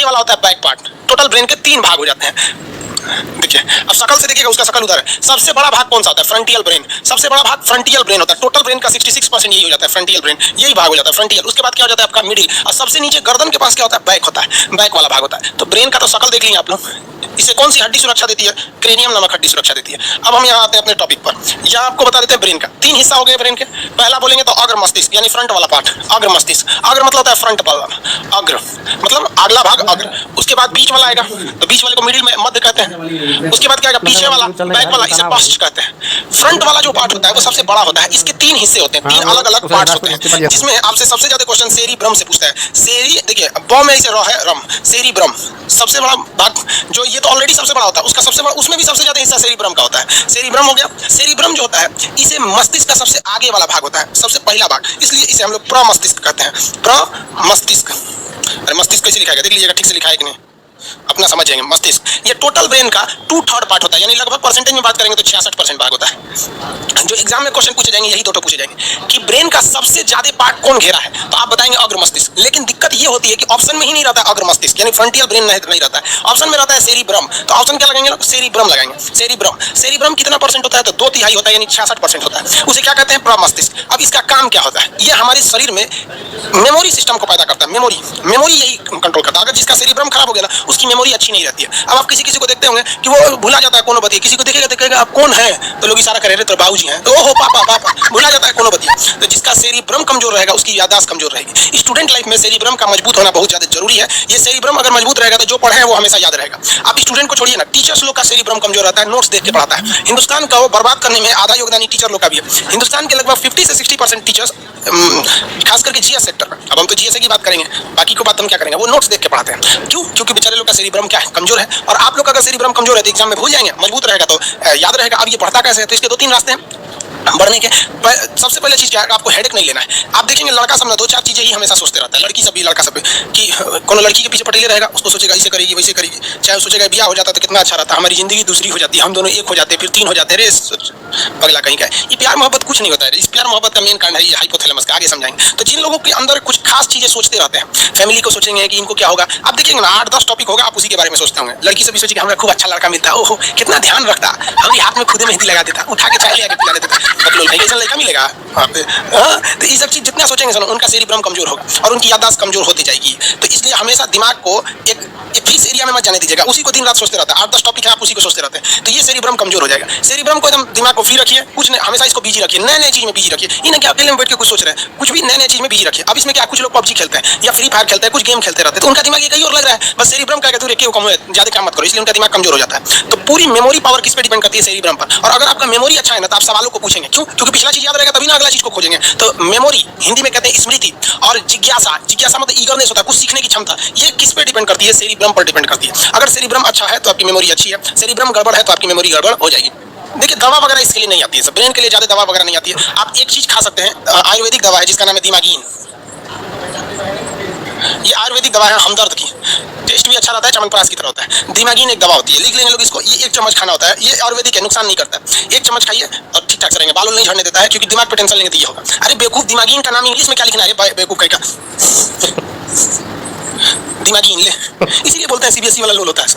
वाला होता है बैक पार्ट। टोटल ब्रेन के 3 भाग हो जाते हैं। देखिए अब शकल से देखिएगा, उसका शकल उधर है। सबसे बड़ा भाग कौन सा होता है? फ्रंटियल ब्रेन। सबसे बड़ा भाग फ्रंटियल ब्रेन होता है। टोटल ब्रेन का 66% यही हो जाता है, फ्रंटियल ब्रेन, यही भाग हो जाता है फ्रंटियल। उसके बाद क्या हो जाता है आपका मिडिल, और सबसे नीचे गर्दन के पास क्या होता है? बैक होता है, बैक वाला भाग होता है। तो ब्रेन का तो शकल देख लीजिए आप लोग। इसे कौन सी हड्डी सुरक्षा देती है? क्रेनियम नामक हड्डी सुरक्षा देती है। अब हम यहाँ आते हैं अपने टॉपिक पर। यहाँ आपको बता देते हैं ब्रेन का 3 हिस्सा हो गए ब्रेन के। पहला बोलेंगे तो अग्र मस्तिष्क, यानी फ्रंट वाला पार्ट, अग्र मस्तिष्क। अग्र मतलब होता है फ्रंट वाला, अग्र मतलब अगला भाग अग्र। उसके बाद बीच वाला आएगा, तो बीच वाले को मिडिल में मध्य कहते हैं। उसके बाद क्या आएगा? पीछे वाला, बैक वाला, इसे पश्च कहते हैं। फ्रंट वाला जो पार्ट होता है वो सबसे बड़ा होता है। इसके 3 हिस्से होते हैं, 3 अलग अलग पार्ट्स होते हैं, जिसमें आपसे सबसे ज्यादा क्वेश्चन सेरिब्रम से पूछता है। सेरी देखिए ब में इसे र है रम, सेरिब्रम सबसे बड़ा भाग, जो ये तो ऑलरेडी सबसे बड़ा होता है, उसका सबसे बड़ा, उसमें भी सबसे ज्यादा हिस्सा सेरिब्रम का होता है। सेरिब्रम हो गया। सेरिब्रम जो होता है इसे मस्तिष्क का सबसे आगे वाला भाग होता है, सबसे पहला भाग, इसलिए इसे हम लोग प्रमस्तिष्क कहते हैं। प्रमस्तिष्क। अरे मस्तिष्क कैसे लिखा है देख लीजिएगा, ठीक से लिखा है कि नहीं, अपना समझ जाएंगे। मस्तिष्क ये टोटल ब्रेन का 2/3 पार्ट होता है, यानी लगभग परसेंटेज में बात करेंगे तो 66% भाग होता है। जो एग्जाम में क्वेश्चन पूछे जाएंगे यही 2 पूछे जाएंगे कि ब्रेन का सबसे ज्यादा पार्ट कौन घेरा है, तो आप बताएंगे अग्र मस्तिष्क। लेकिन दिक्कत ये होती है कि ऑप्शन में ही नहीं रहता है अग्र मस्तिष्क, यानी फ्रंटियल ब्रेन नहीं रहता है, ऑप्शन में रहता है सेरिब्रम। तो ऑप्शन क्या लगाएंगे लोग? सेरिब्रम लगाएंगे। सेरिब्रम, सेरिब्रम कितना परसेंट होता है? तो 2/3 होता है, यानी 66% होता है। उसे क्या कहते हैं? प्रमस्तिष्क। अब इसका काम क्या होता है? ये हमारे शरीर में मेमोरी सिस्टम को पैदा करता है। मेमोरी यही कंट्रोल करता है। अगर जिसका सेरिब्रम खराब हो गया ना, उसकी मेमोरी अच्छी नहीं रहती है। अब आप किसी को देखते होंगे कि वो भुला जाता है कोनो बतिया, किसी को देखेगा आप कौन है, तो लोग इशारा करेंगे तो बाबूजी हैं, तो ओहो पापा, भुला जाता है कोनो बतिया। तो जिसका सेरिब्रम कमजोर रहेगा उसकी याददाश्त कमजोर रहेगी। स्टूडेंट लाइफ में सेरिब्रम का मजबूत होना बहुत ज्यादा जरूरी है। ये सेरिब्रम अगर मजबूत रहेगा तो जो पढ़े वो हमेशा याद रहेगा। आप स्टूडेंट को छोड़िए ना, टीचर्स लोग का सेरिब्रम कमजोर रहता है, नोट्स देख के पढ़ाता है। हिंदुस्तान का वो बर्बाद करने में आधा योगदान टीचर लोग का भी है। हिंदुस्तान के लगभग 50 से 60% टीचर्स, खास करके जीएस सेक्टर में, अब हम तो जीएस की बात करेंगे, बाकी को बात हम क्या करेंगे, वो नोट्स देख के पढ़ाते हैं। क्यों? क्योंकि बेचारे लोग का सेरिब्रम क्या है? कमजोर है। और आप लोग का अगर सेरिब्रम कमजोर है तो एग्जाम में भूल जाएंगे, मजबूत रहेगा तो याद रहेगा। अब ये बढ़ता कैसे है? तो इसके 2-3 रास्ते हैं बढ़ने के। सबसे पहले चीज क्या है, आपको हेडेक नहीं लेना है। आप देखेंगे लड़का सब ना 2-4 चीजें ही हमेशा सोचते रहता है, लड़की सब भी, लड़का सब भी, कि कोनो लड़की के पीछे पटेले रहेगा, उसको सोचेगा ऐसे करेगी वैसे करेगी। चाहे सोचेगा ब्याह हो जाता तो कितना अच्छा रहता, हमारी जिंदगी दूसरी हो जाती, हम दोनों एक हो जाते, फिर 3 हो जाते। रे पगला कहीं का। ये प्यार मोहब्बत कुछ नहीं होता है। इस प्यार मोहब्बत का मेन कारण है ये हाइपोथैलेमस का, आगे समझाएंगे। तो जिन लोगों के अंदर कुछ खास चीजें सोचते रहते हैं, फैमिली को सोचेंगे कि इनको क्या होगा, आप देखेंगे ना 8-10 टॉपिक होगा, आप उसी के बारे में सोचते होंगे। लड़की से भी सोचेगी हमें खूब अच्छा लड़का मिलता, ओहो कितना ध्यान रखता, हमारे हाथ में खुद मेहंदी लगा देता, उठा के चाय ले आके पिला देता, मतलब कैसा लड़का मिलेगा वहाँ पे। तो ये सब चीज जितना सोचेंगे सुनो, उनका सेरिब्रम कमजोर होगा और उनकी याददाश्त कमजोर होती जाएगी। तो इसलिए हमेशा दिमाग को एक फिक्स एरिया में मत जाने दीजिएगा, उसी को दिन रात सोचते रहता है। 8-10 टॉपिक है, आप उसी को सोचते रहते हैं, तो ये सेरिब्रम कमजोर हो जाएगा। सेरिब्रम को एकदम दिमाग को फ्री रखिए, कुछ नहीं, हमेशा इसको बिजी रखिए, नए चीज में बिजी रखिए। ये नहीं कि अकेले में बैठ के कुछ सोच रहे हैं, कुछ भी नए चीज में बिजी रखिए। अब इसमें क्या, कुछ लोग पबजी खेलते हैं या फ्री फायर खेलते हैं, कुछ गेम खेलते रहते हैं, तो उनका दिमाग ये कहीं और लग रहा है। बस सेरिब्रम का कहते हैं कम है, ज्यादा काम मत करो, इसलिए उनका दिमाग कमजोर हो जाता है। तो पूरी मेमोरी पावर किस पे डिपेंड करती है? सेरिब्रम पर। और अगर आपका मेमोरी अच्छा है ना, तो आप सवालों को पूछेंगे। क्यों? क्योंकि पिछला चीज याद रहेगा, तभी ना अगला चीज को खोजेंगे। तो मेमोरी हिंदी में कहते हैं स्मृति, और जिज्ञासा, जिज्ञासा मतलब ईगरनेस होता है, कुछ सीखने की क्षमता, ये किस पे डिपेंड करती है? सेरिब्रम पर डिपेंड करती है। अगर सेरिब्रम अच्छा है तो आपकी मेमोरी अच्छी है, सेरिब्रम गड़बड़ है तो आपकी मेमोरी गड़बड़ हो जाएगी। देखिए दवा वगैरह इसके लिए नहीं आती है, ब्रेन के लिए ज्यादा दवा वगैरह नहीं आती है। आप एक चीज खा सकते हैं, आयुर्वेदिक दवा है जिसका नाम है दिमागीन। ये आयुर्वेदिक दवा है हमदर्द की, टेस्ट भी अच्छा रहता है, च्यवनप्राश की तरह होता है। दिमागीन एक दवा होती है, लिख लेंगे लोग इसको। ये 1 चम्मच खाना होता है, ये आयुर्वेदिक है, नुकसान नहीं करता। 1 चम्मच खाइए और ठीक ठाक से रहेंगे, बाल नहीं झड़ने देता है, क्योंकि दिमाग पे टेंशन लेंगे तो ये होगा। अरे बेवकूफ, दिमागीन का नाम इंग्लिश में क्या लिखना है? बेवकूफ कहीं का दिमागीन ले, इसीलिए बोलते हैं सीबीएसई वाला लोल होता है।